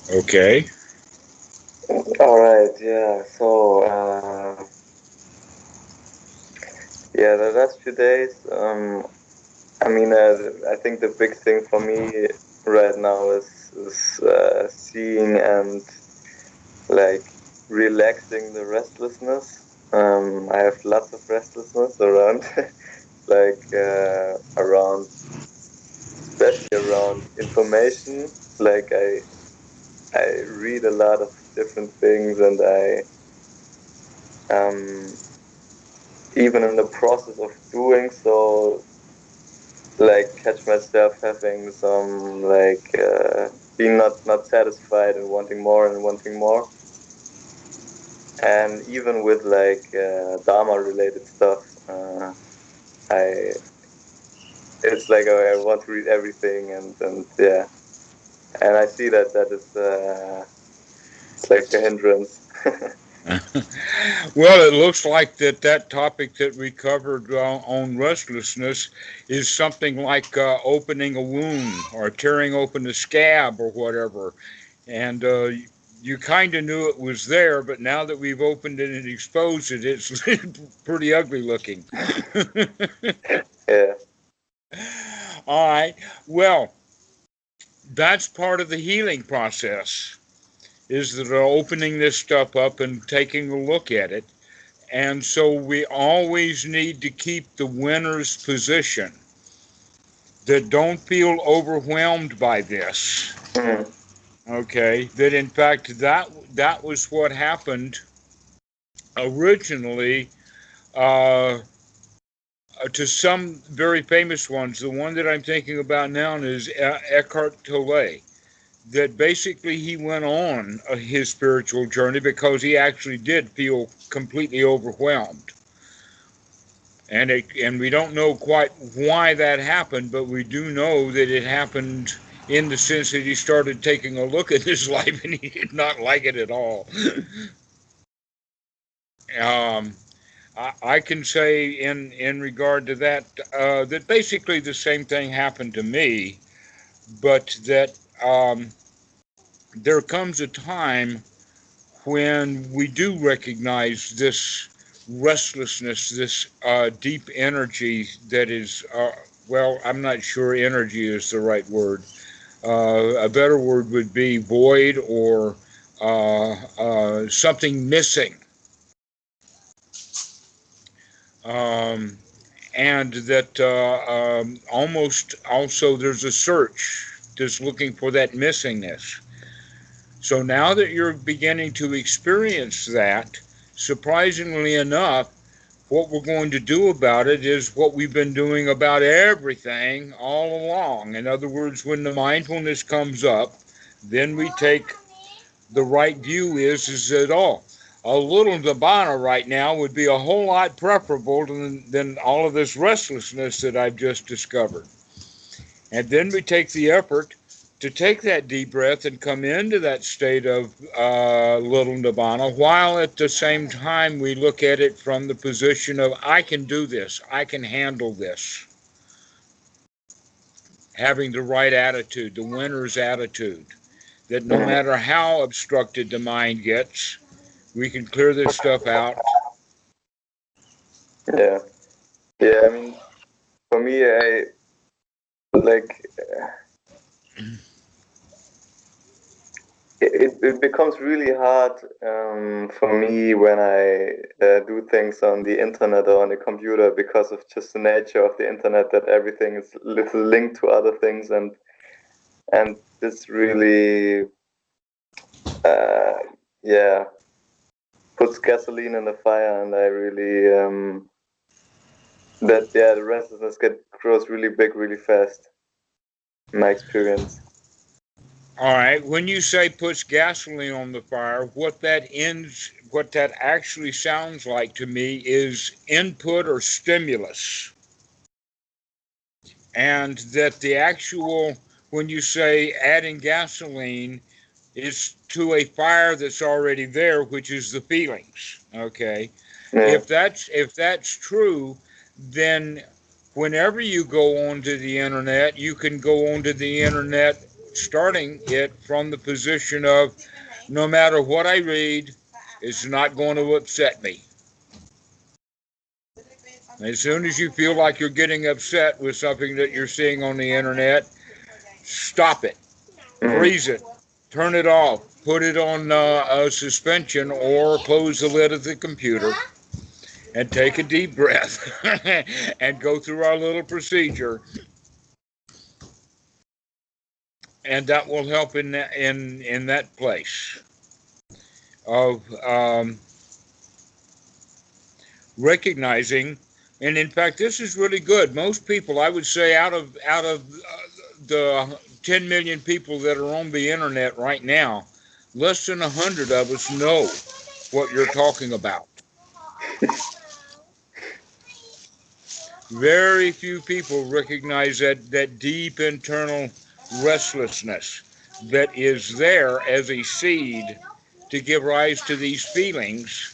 Okay. All right, yeah. So, yeah, the last few days, I mean, I think the big thing for me right now is seeing and like relaxing the restlessness. I have lots of restlessness around, like around, especially around information. Like I read a lot of different things, and um, even in the process of doing so, like catch myself having some being not satisfied and wanting more, and even with Dharma related stuff, I it's like I want to read everything, and yeah, and I see that is it's like a hindrance. Well, it looks like that topic that we covered on restlessness is something like opening a wound or tearing open a scab or whatever. And you kind of knew it was there, but now that we've opened it and exposed it, it's pretty ugly looking. Yeah. All right. Well, that's part of the healing process, is that opening this stuff up and taking a look at it. And so we always need to keep the winner's position, that don't feel overwhelmed by this. Mm. Okay, that in fact that was what happened originally uh, to some very famous ones. The one that I'm thinking about now is Eckhart Tolle. That basically he went on his spiritual journey because he actually did feel completely overwhelmed. And we don't know quite why that happened, but we do know that it happened in the sense that he started taking a look at his life and he did not like it at all. um, I can say in regard to that that basically the same thing happened to me, but that there comes a time when we do recognize this restlessness, this deep energy that is, well, I'm not sure energy is the right word. A better word would be void or something missing. Um, and that almost also there's a search that's looking for that missingness. So now that you're beginning to experience that, surprisingly enough, what we're going to do about it is what we've been doing about everything all along. In other words, when the mindfulness comes up, then we take the right view is that, oh, a little Dhammara right now would be a whole lot preferable than all of this restlessness that I've just discovered. And then we take the effort to take that deep breath and come into that state of little nibbana, while at the same time we look at it from the position of, I can do this, I can handle this. Having the right attitude, the winner's attitude, that no Mm. matter how obstructed the mind gets, we can clear this stuff out. Yeah. Yeah. I mean, for me, I like it becomes really hard for me when I do things on the internet or on the computer, because of just the nature of the internet, that everything is little linked to other things, and this really uh, yeah, puts gasoline in the fire, and I really that yeah, the restlessness grows really big really fast in my experience. All right, when you say puts gasoline on the fire, what that actually sounds like to me is input or stimulus. And that the actual, when you say adding gasoline, is to a fire that's already there, which is the feelings. Okay, Yeah. if that's true, then whenever you go onto the internet, you can go onto the internet starting it from the position of no matter what I read, it's not going to upset me. As soon as you feel like you're getting upset with something that you're seeing on the internet, stop it, freeze it, turn it off, put it on a suspension, or close the lid of the computer and take a deep breath and go through our little procedure. And that will help in that place of recognizing. And in fact, this is really good. Most people, I would say, out of the 10 million people that are on the internet right now, less than 100 of us know what you're talking about. Very few people recognize that deep internal restlessness that is there as a seed to give rise to these feelings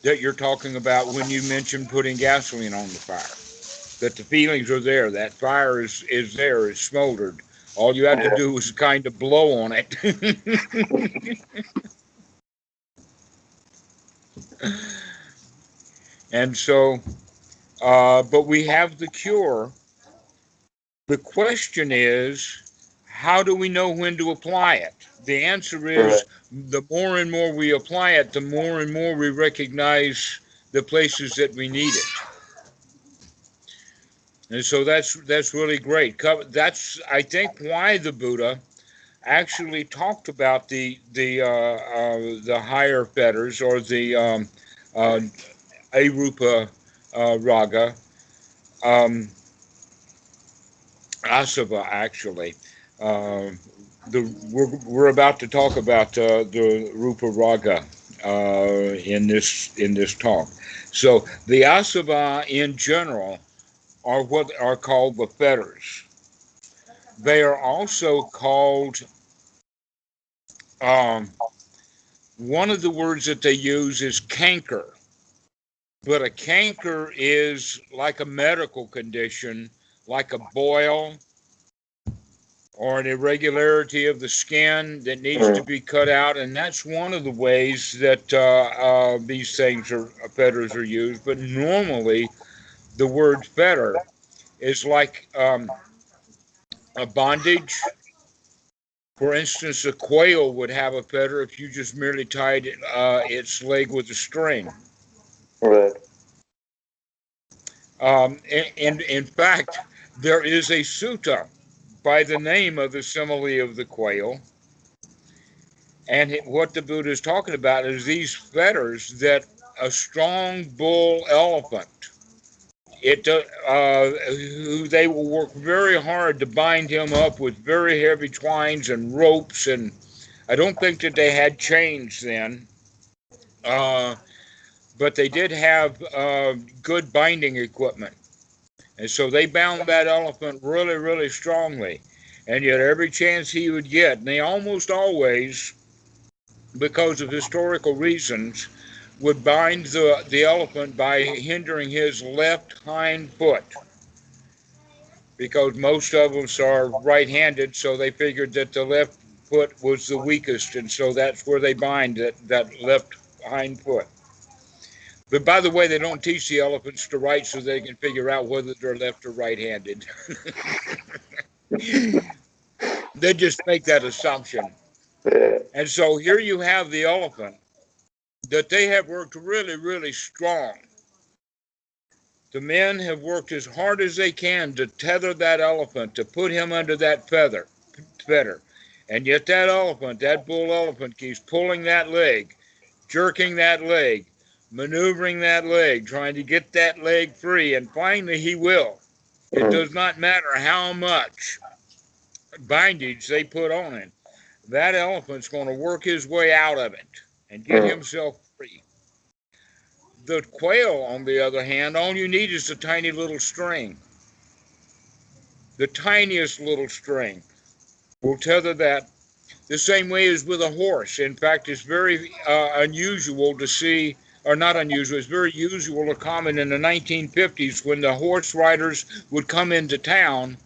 that you're talking about when you mention putting gasoline on the fire. That the feelings are there, that fire is there, it's smoldered. All you have to do is kind of blow on it. And so, but we have the cure. The question is, how do we know when to apply it? The answer is, the more and more we apply it, the more and more we recognize the places that we need it. And so that's really great. That's, I think, why the Buddha actually talked about the higher fetters, or the Aruparaga, asava, actually. We're about to talk about the Ruparaga in this talk. So the asava in general are what are called the fetters. They are also called, one of the words that they use is canker. But a canker is like a medical condition, like a boil or an irregularity of the skin that needs to be cut out. And that's one of the ways that these things fetters are used. But normally, the word fetter is like a bondage. For instance, a quail would have a fetter if you just merely tied its leg with a string. Right. And in fact, there is a sutta by the name of the simile of the quail. And what the Buddha is talking about is these fetters that a strong bull elephant, who they will work very hard to bind him up with very heavy twines and ropes. And I don't think that they had chains then. But they did have good binding equipment. And so they bound that elephant really, really strongly. And yet every chance he would get, and they almost always, because of historical reasons, would bind the elephant by hindering his left hind foot. Because most of us are right-handed, so they figured that the left foot was the weakest, and so that's where they bind that left hind foot. But by the way, they don't teach the elephants to write so they can figure out whether they're left or right-handed. They just make that assumption. And so here you have the elephant that they have worked really, really strong. The men have worked as hard as they can to tether that elephant, to put him under that fetter. And yet that elephant, that bull elephant, keeps pulling that leg, jerking that leg, maneuvering that leg, trying to get that leg free, and finally he will. It does not matter how much bindage they put on it. That elephant's going to work his way out of it and get himself free. The quail, on the other hand, all you need is a tiny little string. The tiniest little string will tether that the same way as with a horse. In fact, it's very unusual to see, or not unusual, it's very usual or common in the 1950s when the horse riders would come into town.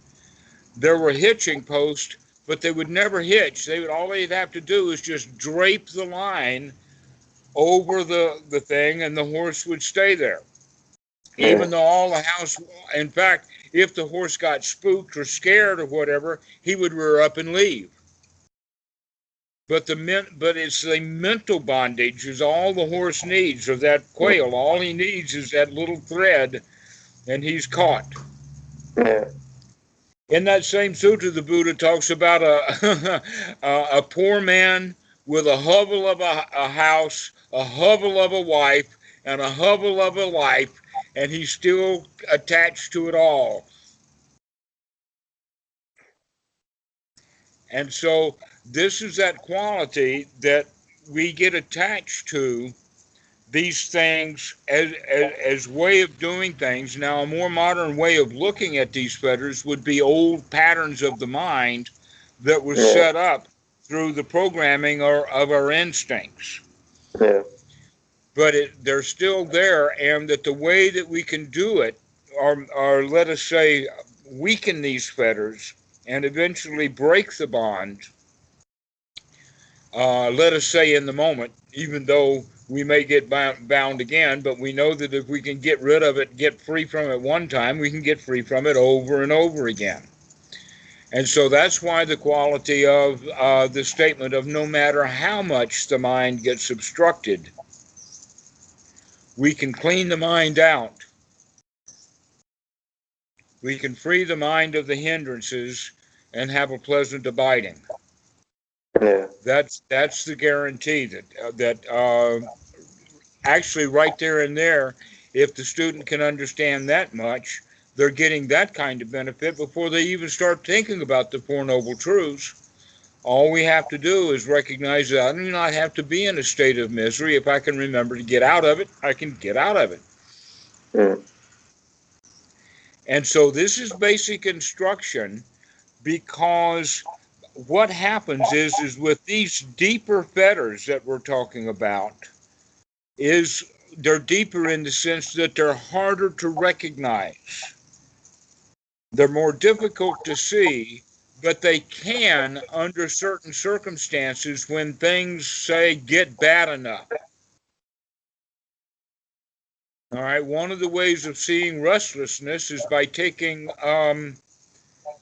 there were hitching posts, but they would never hitch. All they'd have to do is just drape the line over the thing, and the horse would stay there. Even though all the house, in fact, if the horse got spooked or scared or whatever, he would rear up and leave. But it's the mental bondage is all the horse needs, or that quail. All he needs is that little thread, and he's caught. Yeah. In that same sutra, the Buddha talks about a poor man with a hovel of a house, a hovel of a wife, and a hovel of a life, and he's still attached to it all. And so this is that quality that we get attached to these things as way of doing things. Now, a more modern way of looking at these fetters would be old patterns of the mind that were set up through the programming of our instincts. Yeah. But they're still there, and that the way that we can do it, or let us say, weaken these fetters and eventually break the bond, let us say in the moment, even though we may get bound again, but we know that if we can get rid of it, get free from it one time, we can get free from it over and over again. And so that's why the quality of the statement of no matter how much the mind gets obstructed, we can clean the mind out. We can free the mind of the hindrances and have a pleasant abiding. Yeah. That's the guarantee that actually right there and there, if the student can understand that much, they're getting that kind of benefit before they even start thinking about the Four Noble Truths. All we have to do is recognize that I do not have to be in a state of misery. If I can remember to get out of it, I can get out of it. Mm. And so this is basic instruction, because what happens is with these deeper fetters that we're talking about, is they're deeper in the sense that they're harder to recognize. They're more difficult to see, but they can, under certain circumstances, when things, say, get bad enough. All right, one of the ways of seeing restlessness is by taking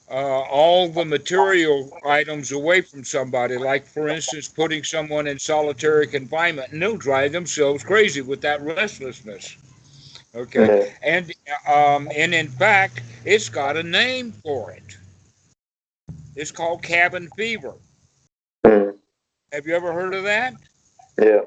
all the material items away from somebody, like, for instance, putting someone in solitary confinement, and they'll drive themselves crazy with that restlessness. Okay, and in fact, it's got a name for it. It's called cabin fever. Mm. Have you ever heard of that? Yeah.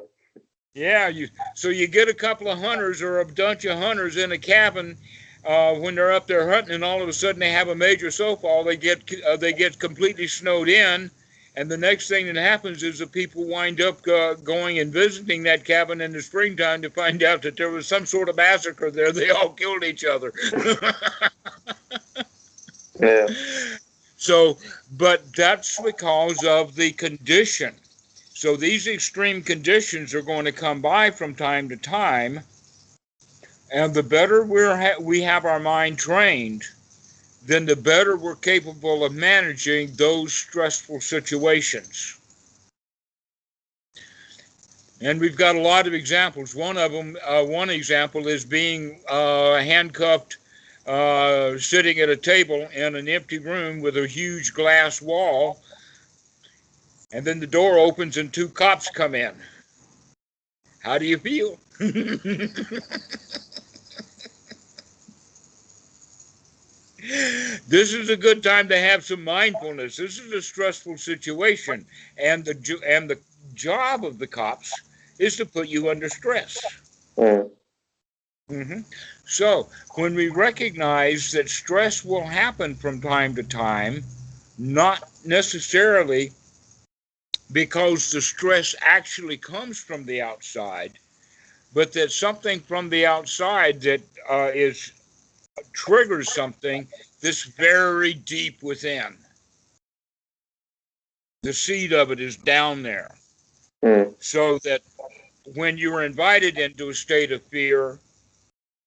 Yeah, so you get a couple of hunters or a bunch of hunters in a cabin when they're up there hunting, and all of a sudden they have a major snowfall. They get completely snowed in, and the next thing that happens is the people wind up going and visiting that cabin in the springtime to find out that there was some sort of massacre there. They all killed each other. Yeah. So, but that's because of the condition. So these extreme conditions are going to come by from time to time, and the better we have our mind trained, then the better we're capable of managing those stressful situations. And we've got a lot of examples. One example is being handcuffed, sitting at a table in an empty room with a huge glass wall, and then the door opens and two cops come in. How do you feel? This is a good time to have some mindfulness. This is a stressful situation, and the job of the cops is to put you under stress. Mm. Mm-hmm. So when we recognize that stress will happen from time to time, not necessarily because the stress actually comes from the outside, but that something from the outside that triggers something that's very deep within. The seed of it is down there. Mm. So that when you're invited into a state of fear,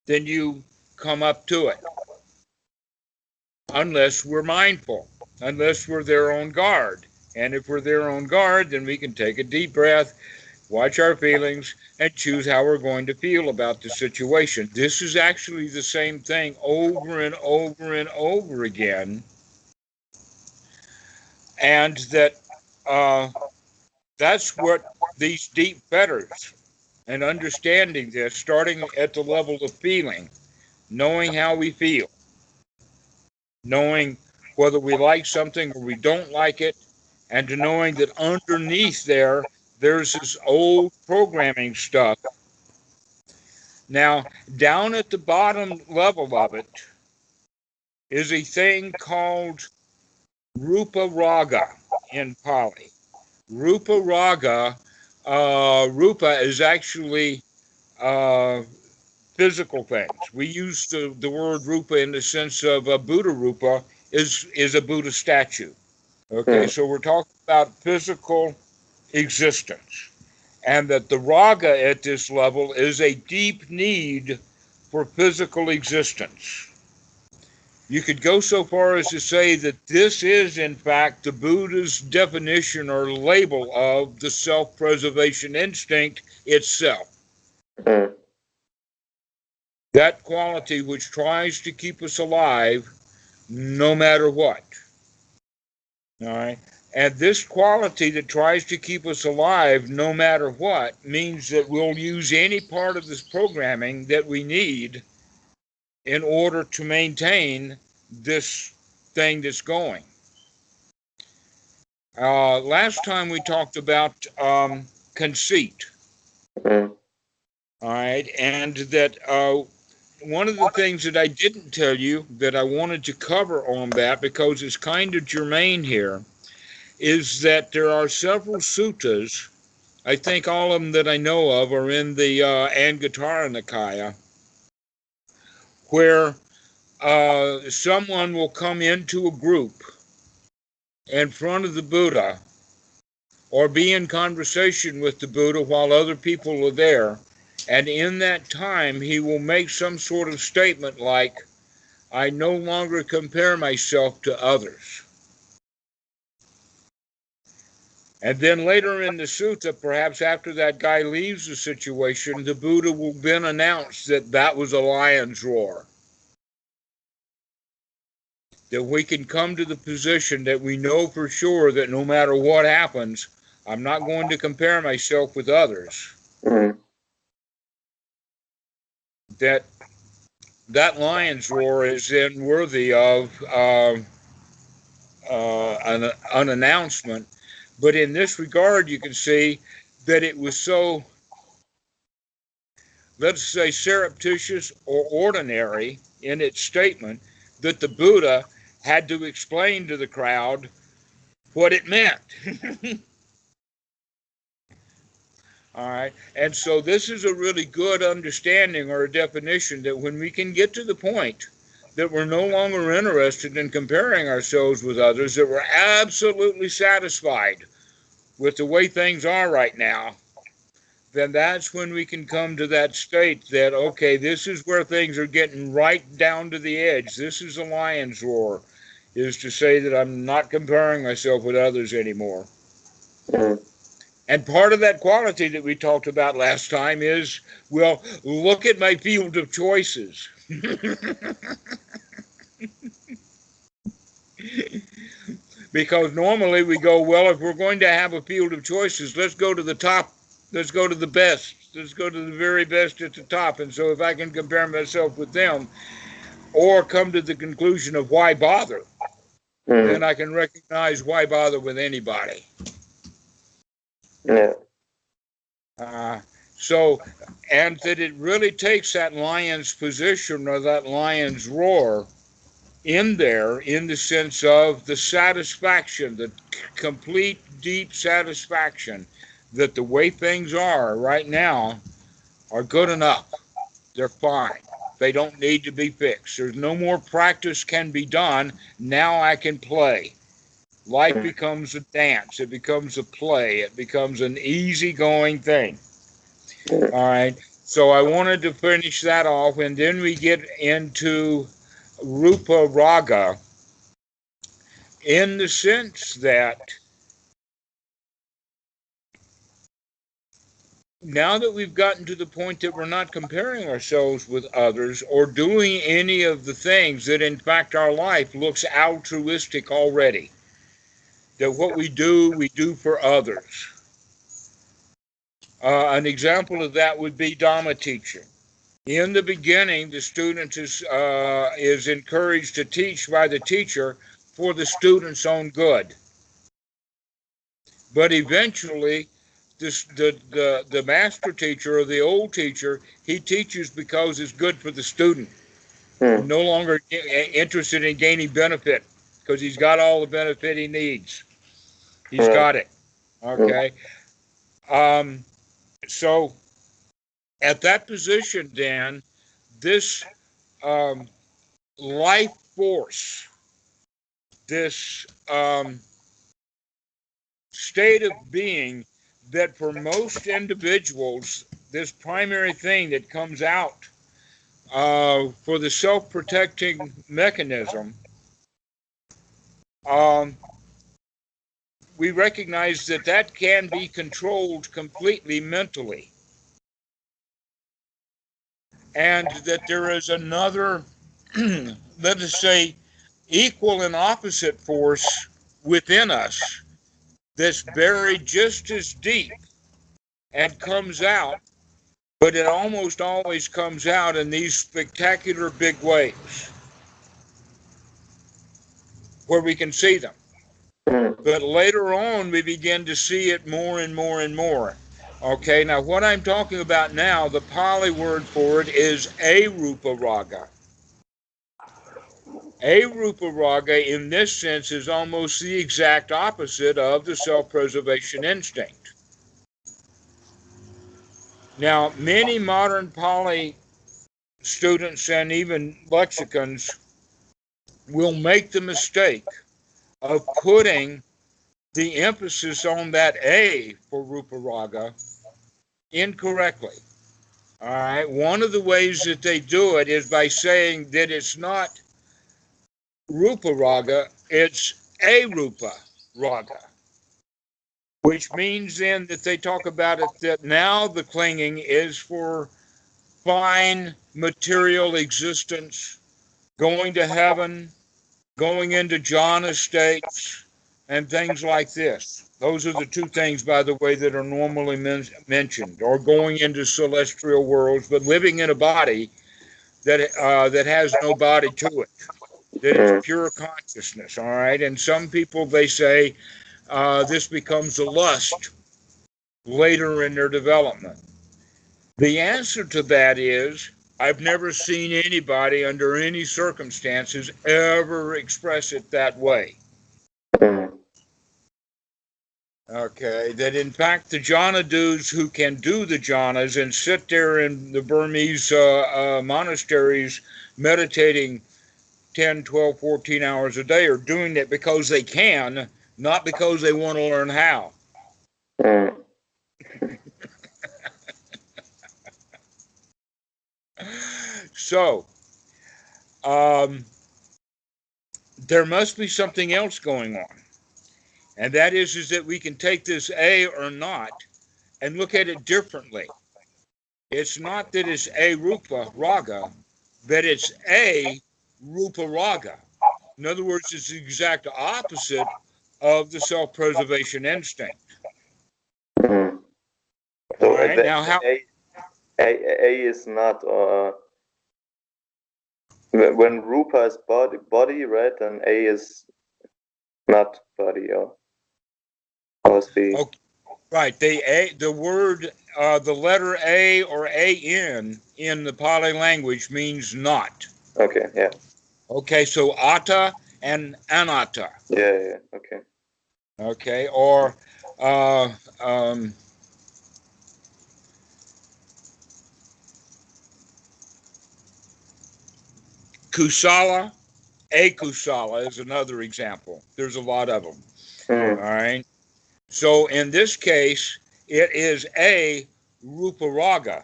then you come up to it. Unless we're mindful. unless we're there on guard. And if we're there on guard, then we can take a deep breath, watch our feelings, and choose how we're going to feel about the situation. This is actually the same thing over and over and over again. And that's what these deep fetters, and understanding this, starting at the level of feeling, knowing how we feel, knowing whether we like something or we don't like it, and to knowing that underneath there's this old programming stuff. Now, down at the bottom level of it is a thing called Ruparaga in Pali. Ruparaga, Rupa is actually physical things. We use the word Rupa in the sense of a Buddha Rupa is a Buddha statue. Okay, so we're talking about physical existence. And that the raga at this level is a deep need for physical existence. You could go so far as to say that this is, in fact, the Buddha's definition or label of the self-preservation instinct itself. That quality which tries to keep us alive no matter what. All right? And this quality that tries to keep us alive no matter what means that we'll use any part of this programming that we need in order to maintain this thing that's going. Last time we talked about conceit. All right, and that one of the things that I didn't tell you that I wanted to cover on that, because it's kind of germane here, is that there are several suttas. I think all of them that I know of are in the Anguttara Nikaya, where someone will come into a group in front of the Buddha or be in conversation with the Buddha while other people are there, and in that time he will make some sort of statement like, I no longer compare myself to others. And then later in the sutta, perhaps after that guy leaves the situation, the Buddha will then announce that that was a lion's roar. That we can come to the position that we know for sure that no matter what happens, I'm not going to compare myself with others. That lion's roar is then worthy of an announcement. But in this regard, you can see that it was so, let's say, surreptitious or ordinary in its statement that the Buddha had to explain to the crowd what it meant. All right. And so this is a really good understanding or a definition that when we can get to the point that we're no longer interested in comparing ourselves with others, that we're absolutely satisfied with the way things are right now, then that's when we can come to that state that, okay, this is where things are getting right down to the edge. This is a lion's roar, is to say that I'm not comparing myself with others anymore. And part of that quality that we talked about last time is, well, look at my field of choices. Because normally we go, well, if we're going to have a field of choices, let's go to the top, let's go to the best, let's go to the very best at the top. And so if I can compare myself with them or come to the conclusion of why bother, then I can recognize why bother with anybody. Yeah. So, and that it really takes that lion's position or that lion's roar in there in the sense of the satisfaction, the complete deep satisfaction that the way things are right now are good enough. They're fine. They don't need to be fixed. There's no more practice can be done. Now I can play. Life becomes a dance. It becomes a play. It becomes an easygoing thing. All right. So I wanted to finish that off, and then we get into Ruparaga. in the sense that now that we've gotten to the point that we're not comparing ourselves with others or doing any of the things that in fact our life looks altruistic already, that what we do for others. An example of that would be Dhamma teaching. In the beginning, the student is encouraged to teach by the teacher for the student's own good. But eventually, the master teacher or the old teacher, he teaches because it's good for the student. No longer interested in gaining benefit because he's got all the benefit he needs. He's got it. Okay. So at that position, then, this life force, this state of being that for most individuals, this primary thing that comes out for the self-protecting mechanism, we recognize that that can be controlled completely mentally. And that there is another, let us say, equal and opposite force within us that's buried just as deep and comes out, but it almost always comes out in these spectacular big waves where we can see them. But later on, we begin to see it more and more and more. Okay, now what I'm talking about now, the Pali word for it is Aruparaga. Aruparaga, in this sense, is almost the exact opposite of the self-preservation instinct. Now, many modern Pali students and even lexicons will make the mistake of putting the emphasis on that A for Ruparaga incorrectly. All right. One of the ways that they do it is by saying that it's not Ruparaga, it's Aruparaga, which means then that they talk about it that now the clinging is for fine material existence, going to heaven, going into jhana states, and things like this. Those are the two things, by the way, that are normally mentioned, or going into celestial worlds, but living in a body that has no body to it, that it's pure consciousness, all right? And some people, they say, this becomes a lust later in their development. The answer to that is, I've never seen anybody under any circumstances ever express it that way. Okay, that in fact the jhana dudes who can do the jhanas and sit there in the Burmese monasteries meditating 10, 12, 14 hours a day are doing it because they can, not because they want to learn how. So, there must be something else going on. And that is that we can take this A or not and look at it differently. It's not that it's Aruparaga, but it's Ruparaga. In other words, it's the exact opposite of the self-preservation instinct. So right, now how A is not when Rupa is body, right? And A is not body, or the okay. Right, the word, the letter A or AN in the Pali language means not. Okay, yeah. Okay, so atta and anatta. Yeah, okay. Okay, or kusala, akusala is another example. There's a lot of them. All right. So in this case, it is a Ruparaga,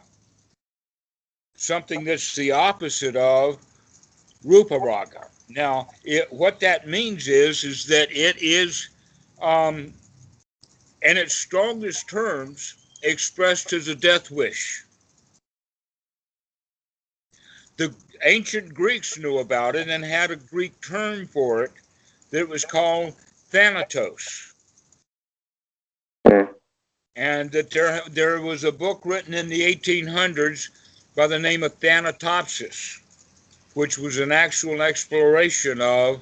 something that's the opposite of Ruparaga. Now, what that means is that it is, in its strongest terms, expressed as a death wish. The ancient Greeks knew about it and had a Greek term for it that was called thanatos. And that there was a book written in the 1800s by the name of Thanatopsis, which was an actual exploration of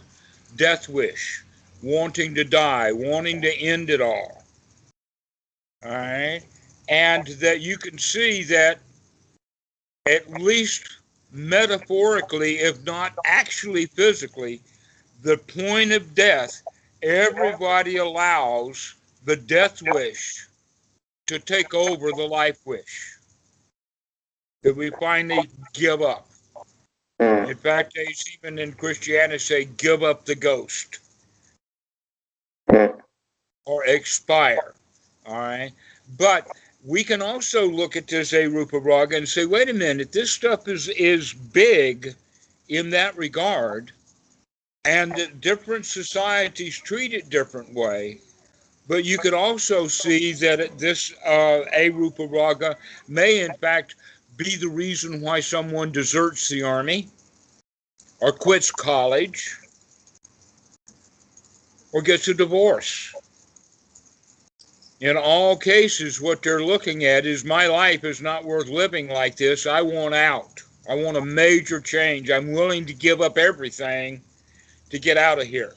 death wish, wanting to die, wanting to end it all. All right? And that you can see that, at least metaphorically, if not actually physically, the point of death, everybody allows the death wish to take over the life wish. That we finally give up. In fact, they even in Christianity say, give up the ghost or expire. All right. But we can also look at this Aruparaga and say, wait a minute, this stuff is big in that regard, and that different societies treat it different way. But you could also see that this Aruparaga may, in fact, be the reason why someone deserts the army or quits college or gets a divorce. In all cases, what they're looking at is, my life is not worth living like this. I want out. I want a major change. I'm willing to give up everything to get out of here.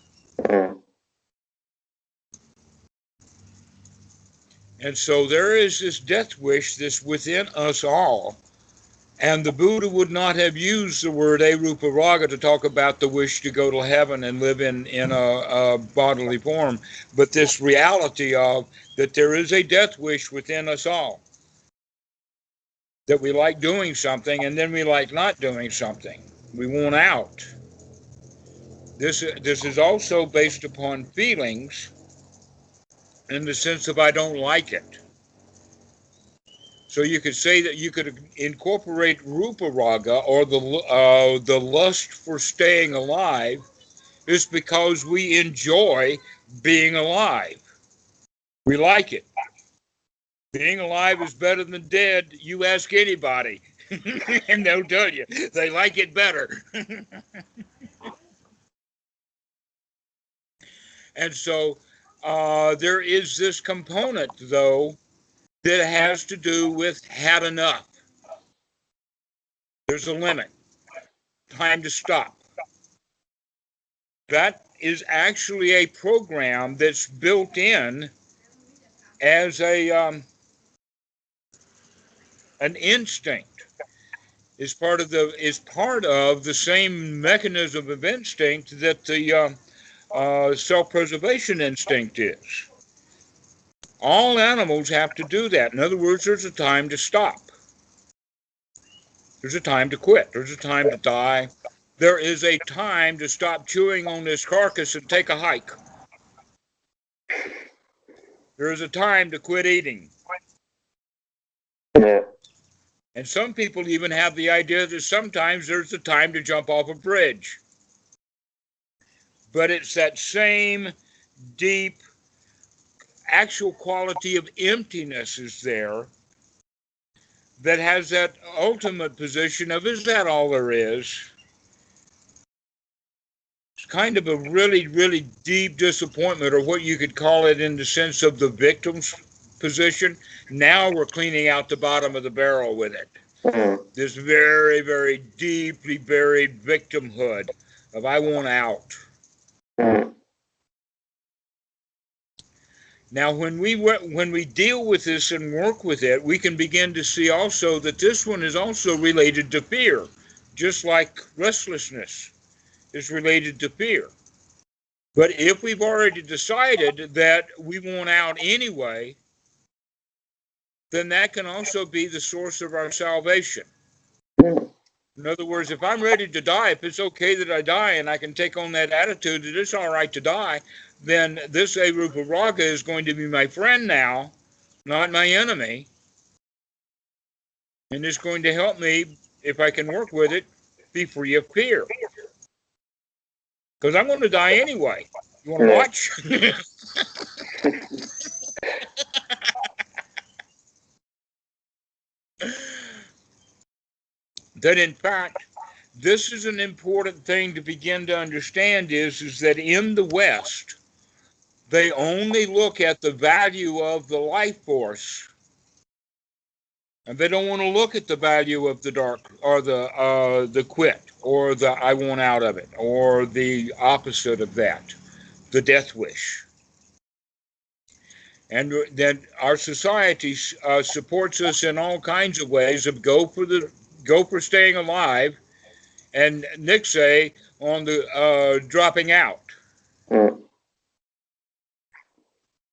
And so there is this death wish that's within us all. And the Buddha would not have used the word Aruparaga to talk about the wish to go to heaven and live in a bodily form, but this reality of that there is a death wish within us all. That we like doing something and then we like not doing something. We want out. This is also based upon feelings in the sense of I don't like it. So you could say that you could incorporate Ruparaga, or the lust for staying alive, is because we enjoy being alive. We like it. Being alive is better than dead. You ask anybody, and they'll tell you they like it better. And so there is this component, though, that has to do with had enough. There's a limit. Time to stop. That is actually a program that's built in as an instinct. Is part of the same mechanism of instinct that the self-preservation instinct is. All animals have to do that. In other words, there's a time to stop. There's a time to quit. There's a time to die. There is a time to stop chewing on this carcass and take a hike. There is a time to quit eating. Yeah. And some people even have the idea that sometimes there's a time to jump off a bridge. But it's that same deep, actual quality of emptiness is there that has that ultimate position of, is that all there is? It's kind of a really, really deep disappointment, or what you could call it in the sense of the victim's position. Now we're cleaning out the bottom of the barrel with it. This very, very deeply buried victimhood of I want out. Now, when we deal with this and work with it, we can begin to see also that this one is also related to fear, just like restlessness is related to fear. But if we've already decided that we want out anyway, then that can also be the source of our salvation. In other words, if I'm ready to die, if it's okay that I die, and I can take on that attitude that it's all right to die, then this Aruparaga is going to be my friend now, not my enemy. And it's going to help me, if I can work with it, be free of fear. Because I'm going to die anyway. You want to watch? That in fact, this is an important thing to begin to understand is that in the West, they only look at the value of the life force, and they don't want to look at the value of the dark or the quit or the I want out of it or the opposite of that, the death wish. And then our society supports us in all kinds of ways of go for staying alive, and nixay on the dropping out.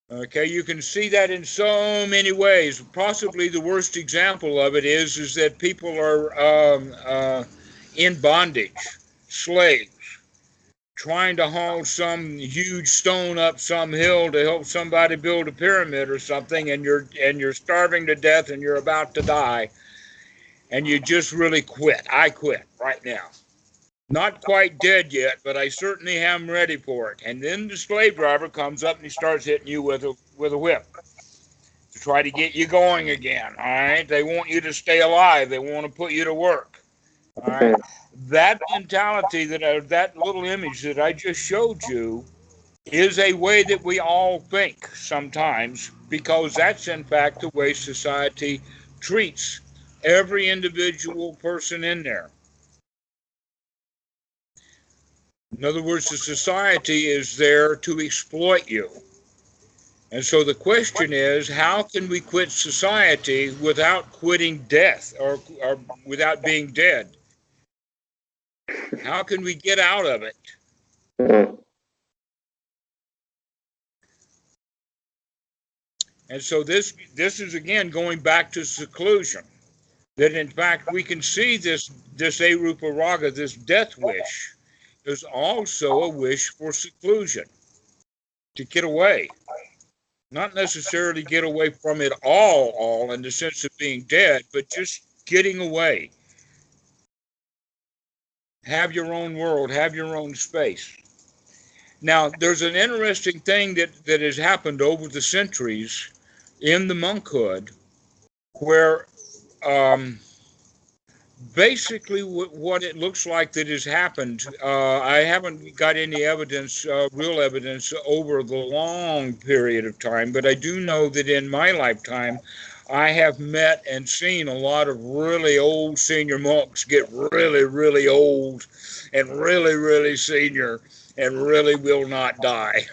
Okay, you can see that in so many ways. Possibly the worst example of it is that people are in bondage, slaves, trying to haul some huge stone up some hill to help somebody build a pyramid or something, and you're starving to death and you're about to die, and you just really quit. I quit right now. Not quite dead yet, but I certainly am ready for it. And then the slave driver comes up and he starts hitting you with a whip to try to get you going again. All right, they want you to stay alive. They want to put you to work. All right, that mentality that little image that I just showed you is a way that we all think sometimes, because that's in fact the way society treats every individual person in there. In other words, the society is there to exploit you. And so the question is, how can we quit society without quitting death or without being dead? How can we get out of it? And so this is again going back to seclusion. That in fact we can see this Aruparaga, this death wish, is also a wish for seclusion, to get away. Not necessarily get away from it all in the sense of being dead, but just getting away. Have your own world, have your own space. Now, there's an interesting thing that has happened over the centuries in the monkhood, where basically what it looks like that has happened, I haven't got any evidence, real evidence over the long period of time, but I do know that in my lifetime I have met and seen a lot of really old senior monks get really, really old and really, really senior and really will not die.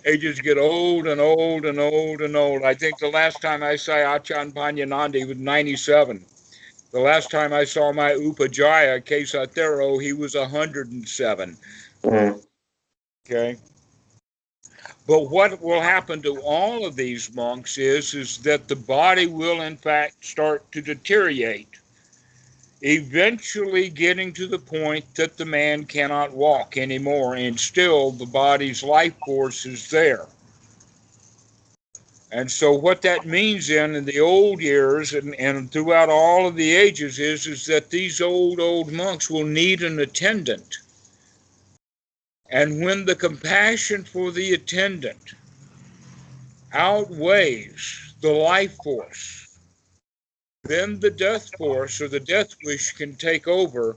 They just get old and old and old and old. I think the last time I saw Achan Panyanandi was 97. The last time I saw my Upajjhaya, Kesatero, he was 107. Okay. But what will happen to all of these monks is that the body will in fact start to deteriorate, eventually getting to the point that the man cannot walk anymore, and still the body's life force is there. And so what that means in the old years and throughout all of the ages is that these old monks will need an attendant. And when the compassion for the attendant outweighs the life force, then the death force or the death wish can take over,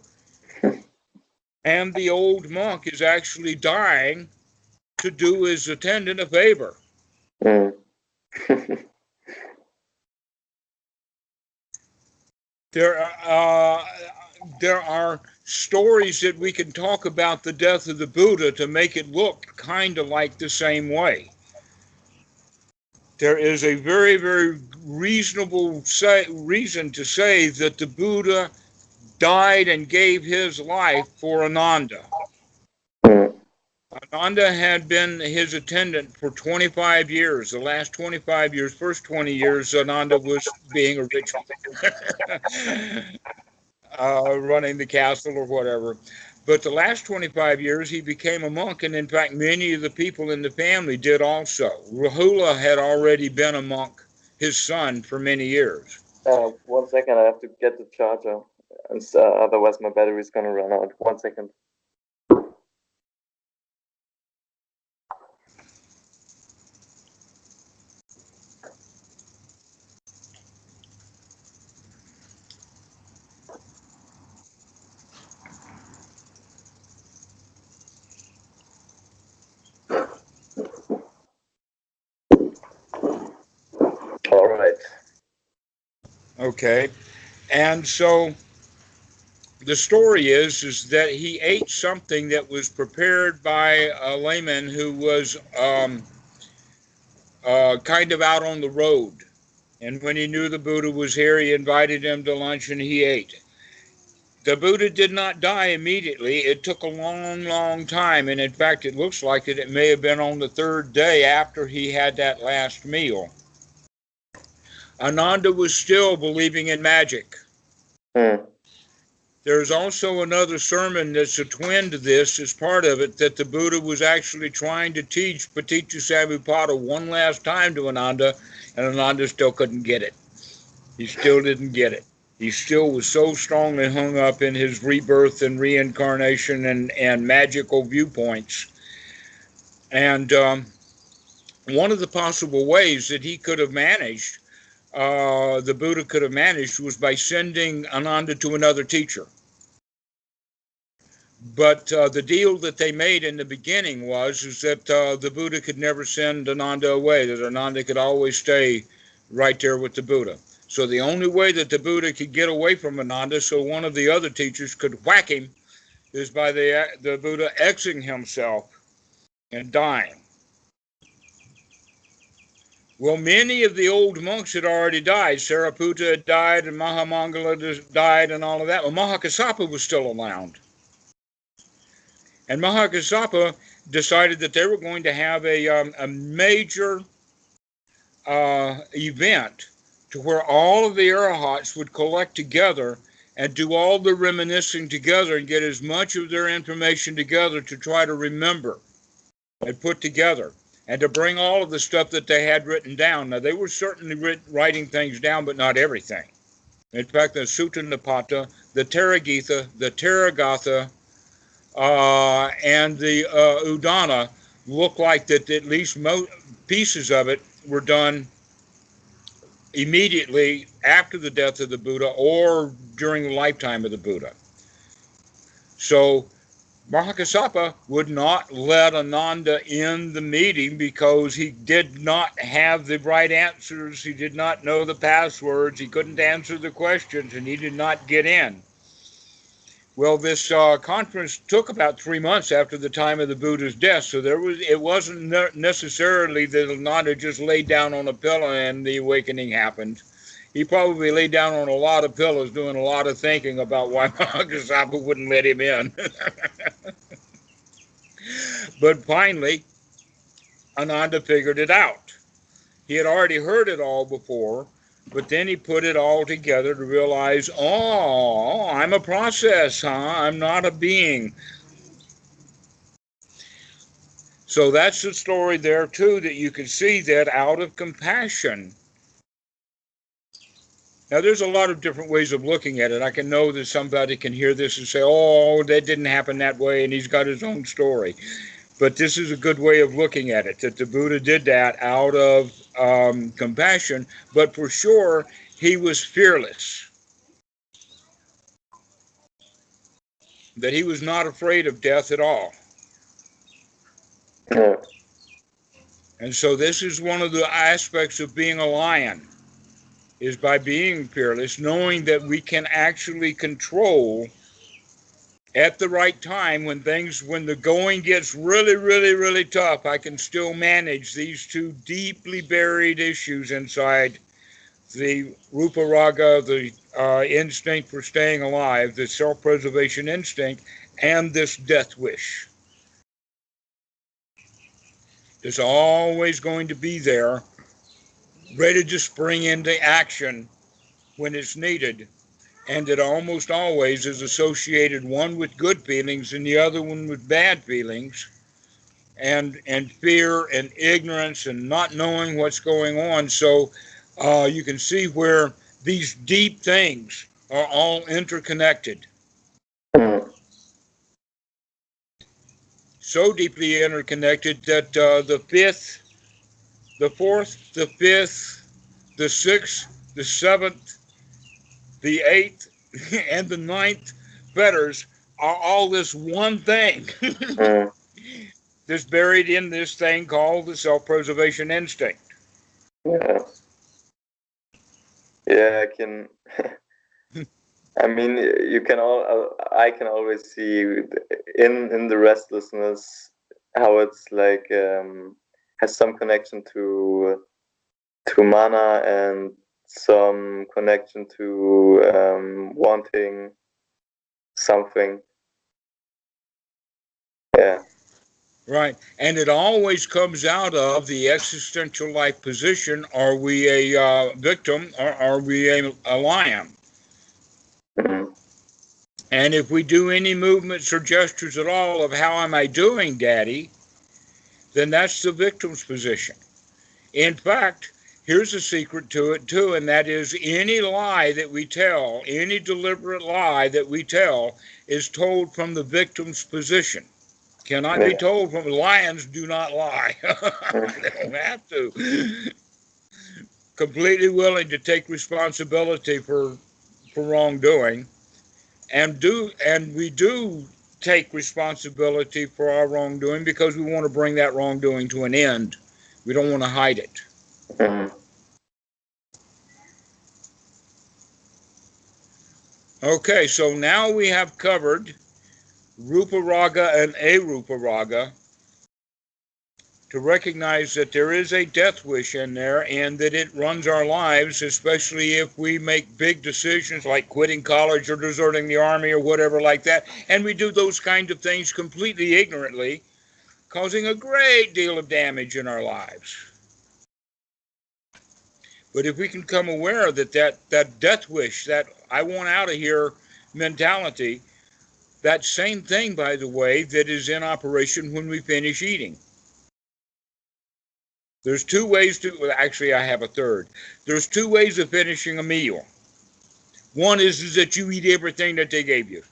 and the old monk is actually dying to do his attendant a favor. There are stories that we can talk about the death of the Buddha to make it look kind of like the same way. There is a very, very reasonable reason to say that the Buddha died and gave his life for Ananda. Ananda had been his attendant for 25 years. The last 25 years, first 20 years, Ananda was being a rich running the castle or whatever. But the last 25 years, he became a monk, and in fact, many of the people in the family did also. Rahula had already been a monk, his son, for many years. 1 second, I have to get the charger. and otherwise my battery is gonna run out. 1 second. All right. Okay. And so the story is that he ate something that was prepared by a layman who was kind of out on the road. And when he knew the Buddha was here, he invited him to lunch and he ate. The Buddha did not die immediately. It took a long, long time. And in fact, it looks like it may have been on the third day after he had that last meal. Ananda was still believing in magic. There's also another sermon that's a twin to this as part of it, that the Buddha was actually trying to teach Paticca one last time to Ananda, and Ananda still couldn't get it. He still didn't get it. He still was so strongly hung up in his rebirth and reincarnation and magical viewpoints. And one of the possible ways that he could have managed, the Buddha could have managed, was by sending Ananda to another teacher. But the deal that they made in the beginning is that the Buddha could never send Ananda away, that Ananda could always stay right there with the Buddha. So the only way that the Buddha could get away from Ananda so one of the other teachers could whack him is by the Buddha Xing himself and dying. Well, many of the old monks had already died. Sariputta had died and Mahamangala had died and all of that. Well, Mahakassapa was still around. And Mahakassapa decided that they were going to have a major event to where all of the arahats would collect together and do all the reminiscing together and get as much of their information together to try to remember and put together and to bring all of the stuff that they had written down. Now, they were certainly writing things down, but not everything. In fact, the Sutta Nipata, the Taragita, the Taragatha, and the Udana look like that at least pieces of it were done immediately after the death of the Buddha or during the lifetime of the Buddha. So Mahakassapa would not let Ananda in the meeting because he did not have the right answers. He did not know the passwords. He couldn't answer the questions, and he did not get in. Well, this conference took about 3 months after the time of the Buddha's death, so it wasn't necessarily that Ananda just laid down on a pillow and the awakening happened. He probably laid down on a lot of pillows doing a lot of thinking about why Mahakassapa wouldn't let him in. But finally, Ananda figured it out. He had already heard it all before, but then he put it all together to realize, oh, I'm a process, huh? I'm not a being. So that's the story there, too, that you can see that out of compassion. Now, there's a lot of different ways of looking at it. I can know that somebody can hear this and say, oh, that didn't happen that way, and he's got his own story. But this is a good way of looking at it, that the Buddha did that out of compassion, but for sure, he was fearless. That he was not afraid of death at all. And so this is one of the aspects of being a lion, is by being fearless, knowing that we can actually control at the right time when the going gets really, really, really tough. I can still manage these two deeply buried issues inside the Ruparaga, the instinct for staying alive, the self-preservation instinct, and this death wish. It's always going to be there, ready to spring into action when it's needed. And it almost always is associated, one with good feelings and the other one with bad feelings, and fear and ignorance and not knowing what's going on. So you can see where these deep things are all interconnected. So deeply interconnected that the fifth, the fourth, the fifth, the sixth, the seventh, the eighth, and the ninth fetters are all this one thing that's buried in this thing called the self-preservation instinct. Yeah. Yeah, I can. I mean, you can all. I can always see in the restlessness how it's like has some connection to mana and some connection to wanting something. Yeah. Right. And it always comes out of the existential life position. Are we a victim or are we a lion? Mm-hmm. And if we do any movements or gestures at all of how am I doing, Daddy, then that's the victim's position. In fact, here's a secret to it too, and that is any lie that we tell, any deliberate lie that we tell is told from the victim's position. Cannot be told from lions do not lie. They don't have to. Completely willing to take responsibility for wrongdoing, and we do take responsibility for our wrongdoing because we want to bring that wrongdoing to an end. We don't want to hide it. Mm-hmm. Okay, so now we have covered Ruparaga and Aruparaga to recognize that there is a death wish in there and that it runs our lives, especially if we make big decisions like quitting college or deserting the army or whatever like that. And we do those kind of things completely ignorantly, causing a great deal of damage in our lives. But if we can become aware that that death wish, that I want out of here mentality, that same thing, by the way, that is in operation when we finish eating. There's two ways to, well, actually, I have a third. There's two ways of finishing a meal. One is that you eat everything that they gave you,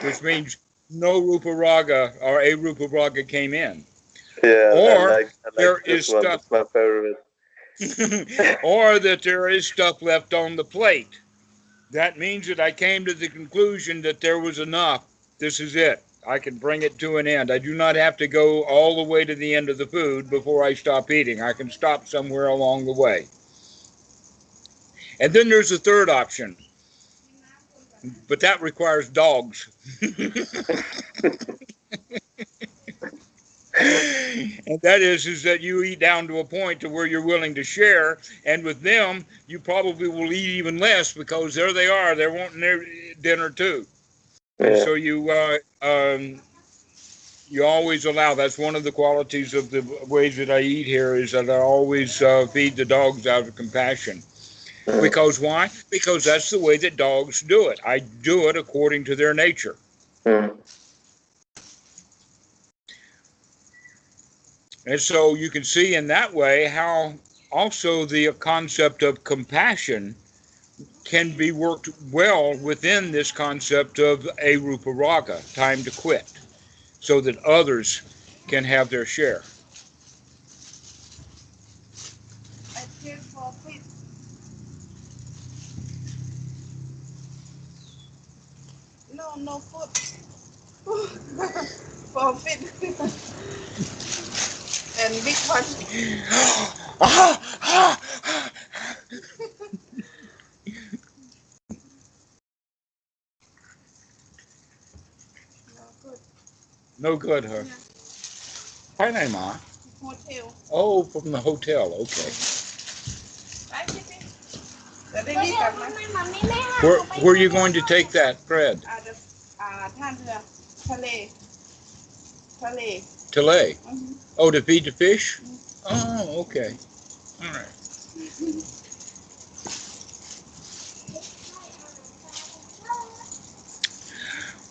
which means no Ruparaga or Aruparaga came in. Yeah, Or I like there this is one. stuff, It's my favorite. or that there is stuff left on the plate. That means that I came to the conclusion that there was enough. This is it. I can bring it to an end. I do not have to go all the way to the end of the food before I stop eating. I can stop somewhere along the way. And then there's a third option, but that requires dogs. And that is that you eat down to a point to where you're willing to share, and with them you probably will eat even less because there they are, they're wanting their dinner too. And Yeah. so you always allow. That's one of the qualities of the ways that I eat here is that I always feed the dogs out of compassion. Because why? Because that's the way that dogs do it. I do it according to their nature. And so you can see in that way how also the concept of compassion can be worked well within this concept of Aruparaga, time to quit, so that others can have their share. No food. Forfeit. And big one. No good, huh? Yeah. Hi, Naima. Hotel. Oh, from the hotel. Okay. Where are you going to take that, Fred? ท่าเรือทะเล Tele. Oh, to feed the fish? Oh, okay. All right.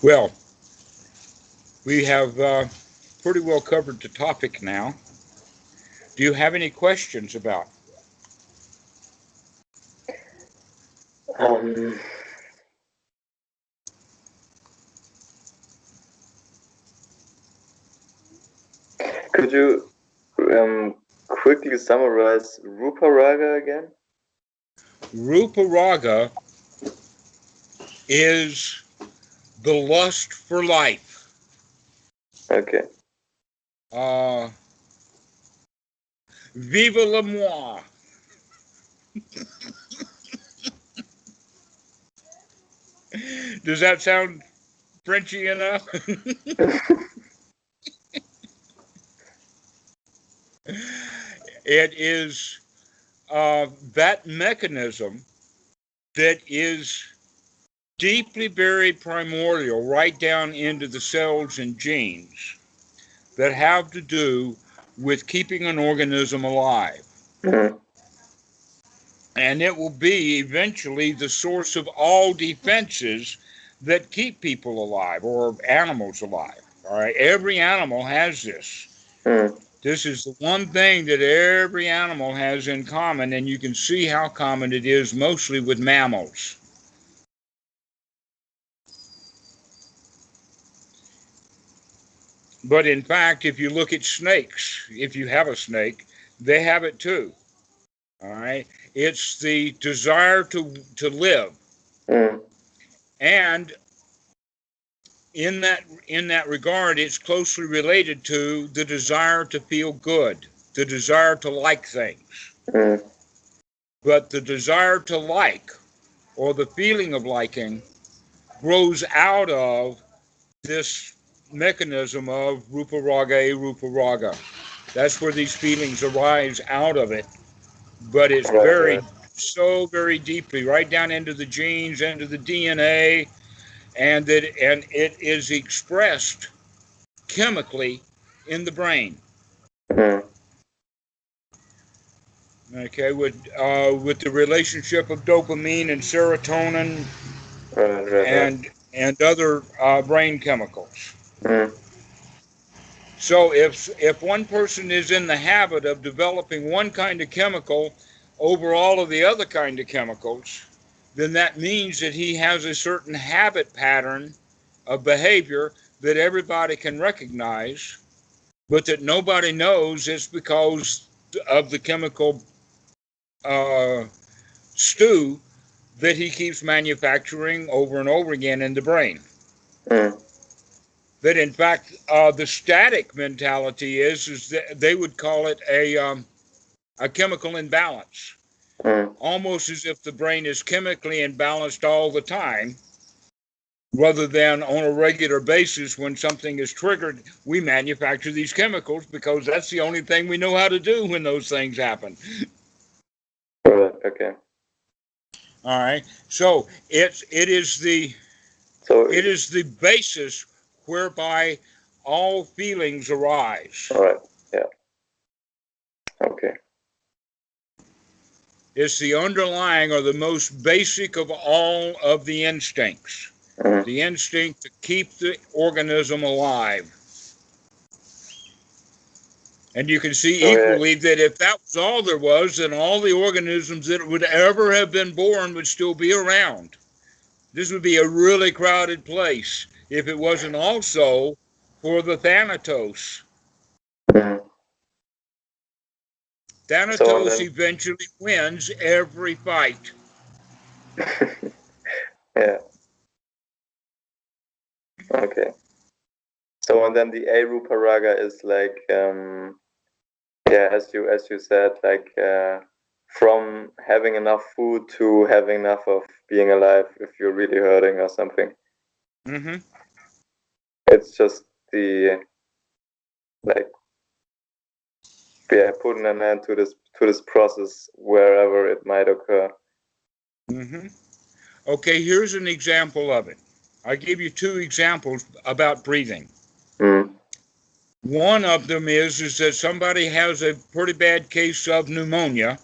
Well, we have pretty well covered the topic now. Do you have any questions about it? Could you quickly summarize Ruparaga again? Ruparaga is the lust for life. Okay. Vive le moi. Does that sound Frenchy enough? It is that mechanism that is deeply buried primordial right down into the cells and genes that have to do with keeping an organism alive. Mm-hmm. And it will be eventually the source of all defenses that keep people alive or animals alive. All right, every animal has this. Mm-hmm. This is the one thing that every animal has in common, and you can see how common it is mostly with mammals. But in fact, if you look at snakes, if you have a snake, they have it too. All right, it's the desire to live, and in that regard, it's closely related to the desire to feel good, the desire to like things. But the desire to like, or the feeling of liking, grows out of this mechanism of Ruparaga, Aruparaga. That's where these feelings arise out of it. But it's buried so very deeply, right down into the genes, into the DNA, and it is expressed chemically in the brain. Okay, with the relationship of dopamine and serotonin and other brain chemicals. So if one person is in the habit of developing one kind of chemical over all of the other kind of chemicals, then that means that he has a certain habit pattern of behavior that everybody can recognize, but that nobody knows it's because of the chemical stew that he keeps manufacturing over and over again in the brain. That in fact, the static mentality is that they would call it a chemical imbalance, almost as if the brain is chemically imbalanced all the time, rather than on a regular basis when something is triggered, we manufacture these chemicals because that's the only thing we know how to do when those things happen. Okay. All right. So it is the basis whereby all feelings arise. All right. Yeah. Okay. It's the underlying or the most basic of all of the instincts. The instinct to keep the organism alive. And you can see equally that if that was all there was, then all the organisms that would ever have been born would still be around. This would be a really crowded place if it wasn't also for the Thanatos. Thanatos eventually wins every fight. Yeah. Okay. So and then the Aruparaga is like as you said, like from having enough food to having enough of being alive if you're really hurting or something. It's just the putting an end to this process wherever it might occur. Okay, here's an example of it. I give you two examples about breathing. One of them is that somebody has a pretty bad case of pneumonia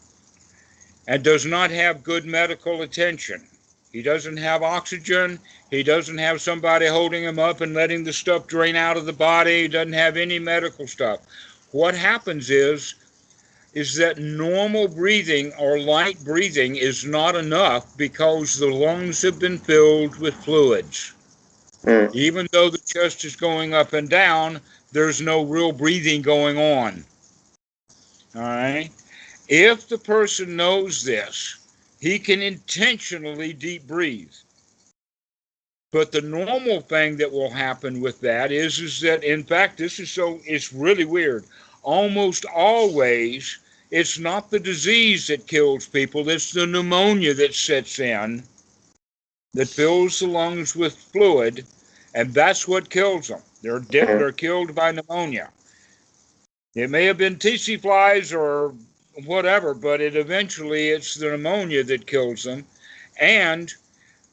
and does not have good medical attention. He doesn't have oxygen. He doesn't have somebody holding him up and letting the stuff drain out of the body. He doesn't have any medical stuff. What happens is that normal breathing or light breathing is not enough because the lungs have been filled with fluids. Mm. Even though the chest is going up and down, there's no real breathing going on. All right? If the person knows this, he can intentionally deep breathe. But the normal thing that will happen with that is that, in fact, it's really weird. Almost always, it's not the disease that kills people, it's the pneumonia that sets in, that fills the lungs with fluid, and that's what kills them. They're killed by pneumonia. It may have been tsetse flies or whatever, but it's the pneumonia that kills them. And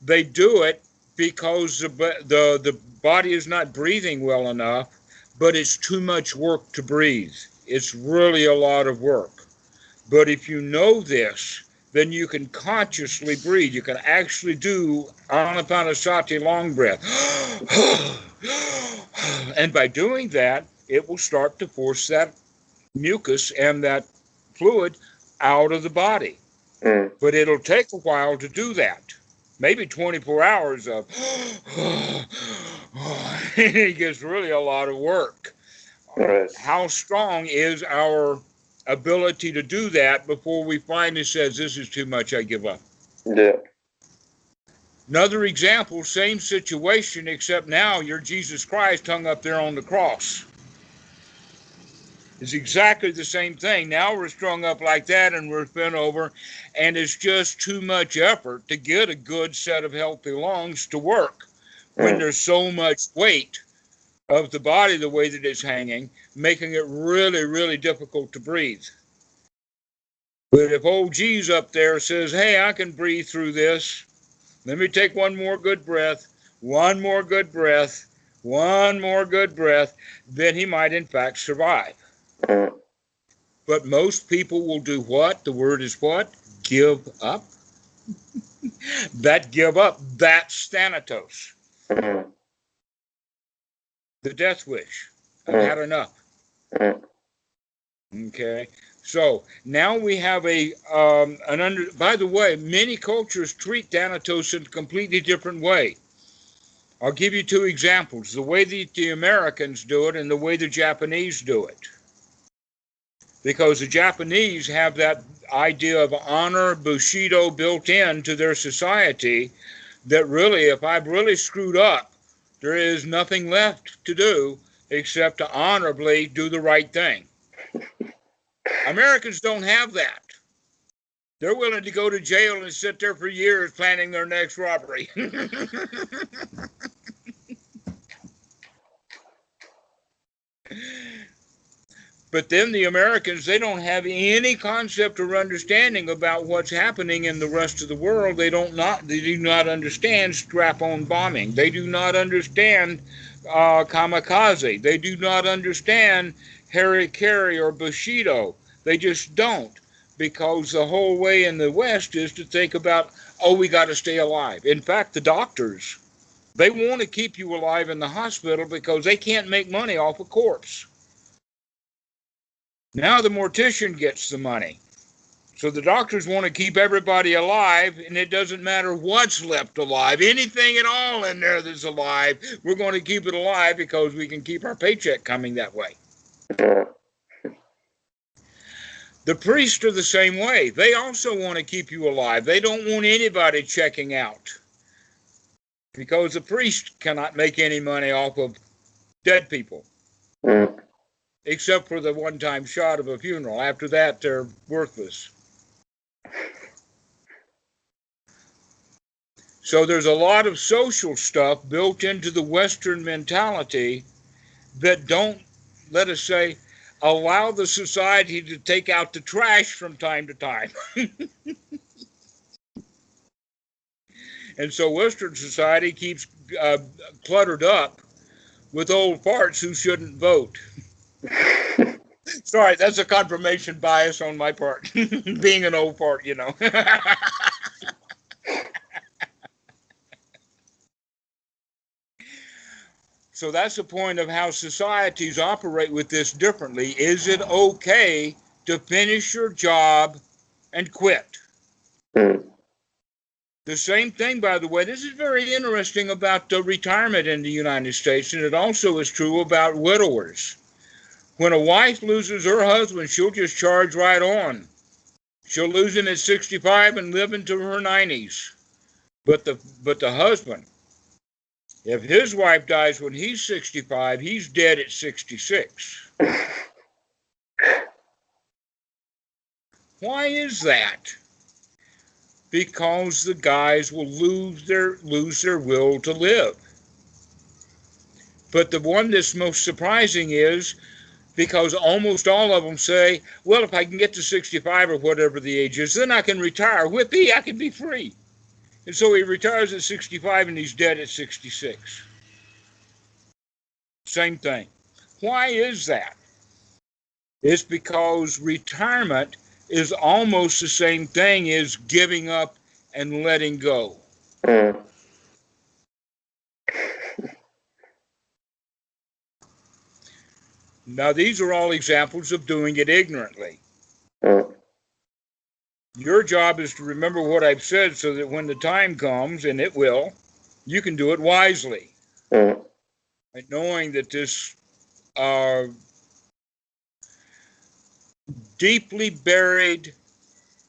they do it because the body is not breathing well enough, but it's too much work to breathe. It's really a lot of work. But if you know this, then you can consciously breathe. You can actually do Anapanasati long breath. And by doing that, it will start to force that mucus and that fluid out of the body. Mm. But it'll take a while to do that. Maybe 24 hours of it gets really a lot of work. Right. How strong is our ability to do that before we finally says, this is too much, I give up? Yeah. Another example, same situation, except now you're Jesus Christ hung up there on the cross. It's exactly the same thing. Now we're strung up like that and we're bent over, and it's just too much effort to get a good set of healthy lungs to work when there's so much weight of the body the way that it's hanging, making it really, really difficult to breathe. But if old G's up there says, hey, I can breathe through this, let me take one more good breath, one more good breath, one more good breath, then he might in fact survive. Mm. But most people will do what? The word is what? Give up. That give up, that's thanatos. Mm. The death wish. I've had enough. Mm. Okay. So now we have by the way, many cultures treat thanatos in a completely different way. I'll give you two examples, the way that the Americans do it and the way the Japanese do it. Because the Japanese have that idea of honor, bushido built into their society, that really, if I've really screwed up, there is nothing left to do except to honorably do the right thing. Americans don't have that. They're willing to go to jail and sit there for years planning their next robbery. But then the Americans, they don't have any concept or understanding about what's happening in the rest of the world. They do not understand strap-on bombing. They do not understand kamikaze. They do not understand harikari or bushido. They just don't, because the whole way in the West is to think about, oh, we got to stay alive. In fact, the doctors, they want to keep you alive in the hospital because they can't make money off a corpse. Now the mortician gets the money. So the doctors want to keep everybody alive, and it doesn't matter what's left alive. Anything at all in there that's alive, we're going to keep it alive because we can keep our paycheck coming that way. The priests are the same way. They also want to keep you alive. They don't want anybody checking out, because the priest cannot make any money off of dead people. Except for the one-time shot of a funeral. After that, they're worthless. So there's a lot of social stuff built into the Western mentality that don't, let us say, allow the society to take out the trash from time to time. And so Western society keeps cluttered up with old farts who shouldn't vote. Sorry, that's a confirmation bias on my part. Being an old fart, you know. So that's the point of how societies operate with this differently. Is it okay to finish your job and quit? The same thing, by the way, this is very interesting about retirement in the United States, and it also is true about widowers. When a wife loses her husband, she'll just charge right on. She'll lose him at 65 and live into her 90s. But the husband, if his wife dies when he's 65, he's dead at 66. Why is that? Because the guys will lose their will to live. But the one that's most surprising is because almost all of them say, well, if I can get to 65 or whatever the age is, then I can retire. Whippy, I can be free. And so he retires at 65 and he's dead at 66. Same thing. Why is that? It's because retirement is almost the same thing as giving up and letting go. Now, these are all examples of doing it ignorantly. Your job is to remember what I've said so that when the time comes, and it will, you can do it wisely. And knowing that this deeply buried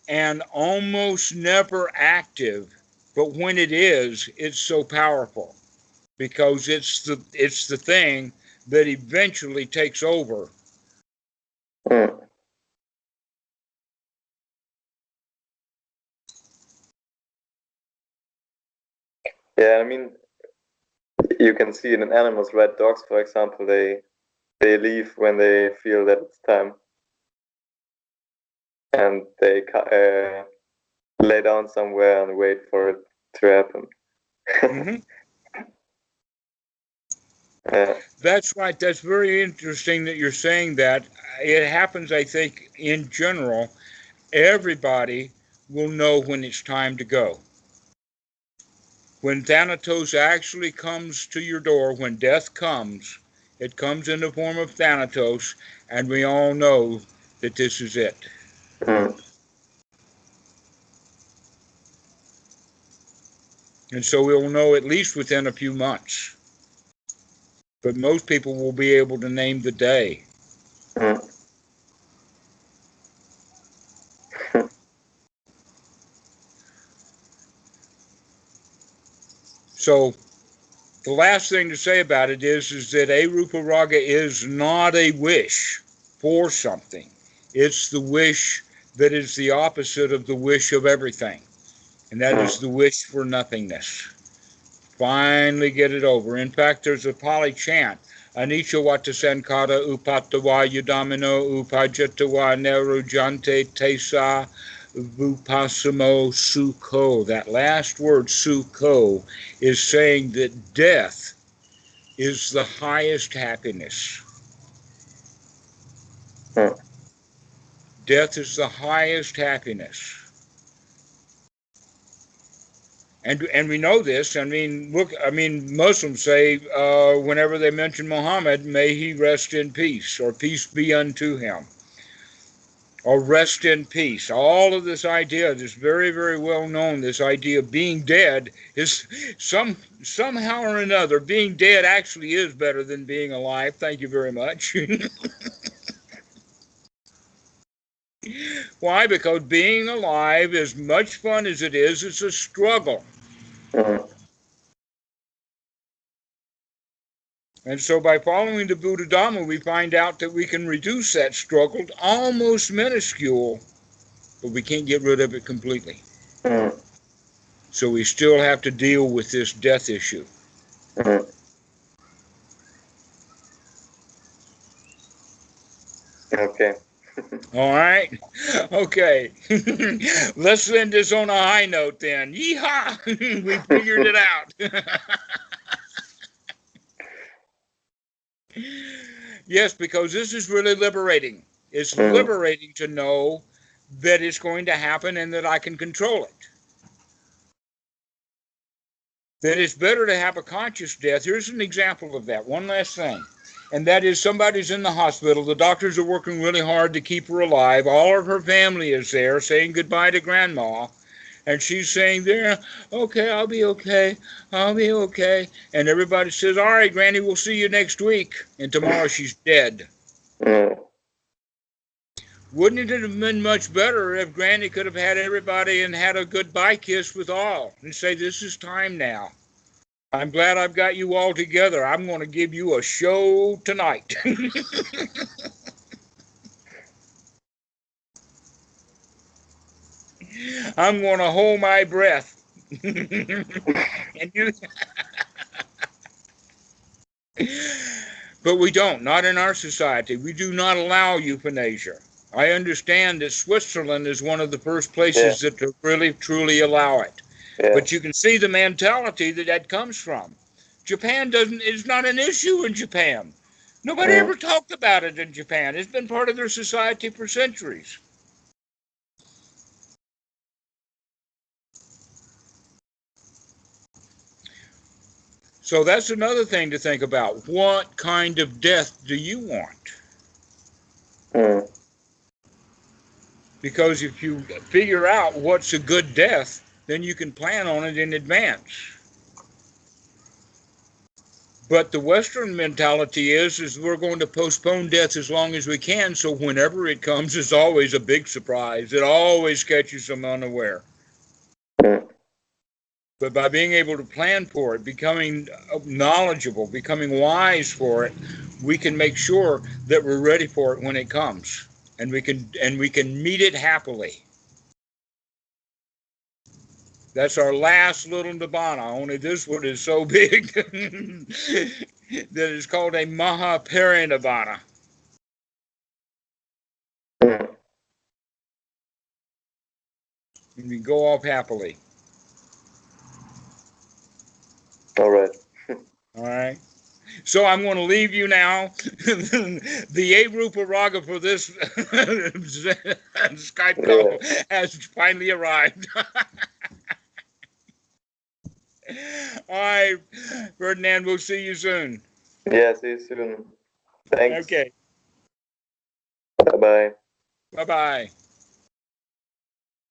and almost never active, but when it is, it's so powerful because it's the thing that eventually takes over. Yeah, I mean, you can see it in animals, right? Dogs, for example, they leave when they feel that it's time, and they lay down somewhere and wait for it to happen. Mm-hmm. That's right. That's very interesting that you're saying that. It happens, I think, in general. Everybody will know when it's time to go. When Thanatos actually comes to your door, when death comes, it comes in the form of Thanatos, and we all know that this is it. And so we'll know at least within a few months. But most people will be able to name the day. So the last thing to say about it is that Aruparaga is not a wish for something. It's the wish that is the opposite of the wish of everything. And that is the wish for nothingness. Finally get it over. In fact, there's a Pali chant. Anicca vata sankara upatava yudamino upajatava nerujante tesa vupasamo sukho. That last word, sukho, is saying that death is the highest happiness. Death is the highest happiness. And we know this. I mean, look, Muslims say whenever they mention Muhammad, may he rest in peace, or peace be unto him, or rest in peace. All of this idea, this very, very well known, this idea of being dead is somehow or another, being dead actually is better than being alive. Thank you very much. Why? Because being alive, as much fun as it is, it's a struggle. And so by following the Buddha Dhamma, we find out that we can reduce that struggle to almost minuscule, but we can't get rid of it completely. So we still have to deal with this death issue. Okay. All right? Okay. Let's end this on a high note then. Yeehaw! We figured it out. Yes, because this is really liberating. It's liberating to know that it's going to happen and that I can control it. That it's better to have a conscious death. Here's an example of that. One last thing. And that is somebody's in the hospital. The doctors are working really hard to keep her alive. All of her family is there saying goodbye to grandma. And she's saying there, okay, I'll be okay. I'll be okay. And everybody says, all right, Granny, we'll see you next week. And tomorrow she's dead. Wouldn't it have been much better if Granny could have had everybody and had a goodbye kiss with all and say, this is time now. I'm glad I've got you all together. I'm going to give you a show tonight. I'm going to hold my breath. And you... But we don't, not in our society. We do not allow euthanasia. I understand that Switzerland is one of the first places that really, truly allow it. But you can see the mentality that comes from. Japan it's not an issue in Japan. Nobody ever talked about it in Japan. It's been part of their society for centuries. So that's another thing to think about. What kind of death do you want? Because if you figure out what's a good death, then you can plan on it in advance. But the Western mentality is we're going to postpone death as long as we can, so whenever it comes, it's always a big surprise. It always catches them unaware. But by being able to plan for it, becoming knowledgeable, becoming wise for it, we can make sure that we're ready for it when it comes, and we can meet it happily. That's our last little Nibbana, only this one is so big that it's called a Mahaparinibbana. And we go off happily. All right. All right. So I'm going to leave you now. The Ruparaga for this Skype call has finally arrived. All right, Ferdinand, we'll see you soon. Yeah, see you soon. Thanks. Okay. Bye-bye. Bye-bye.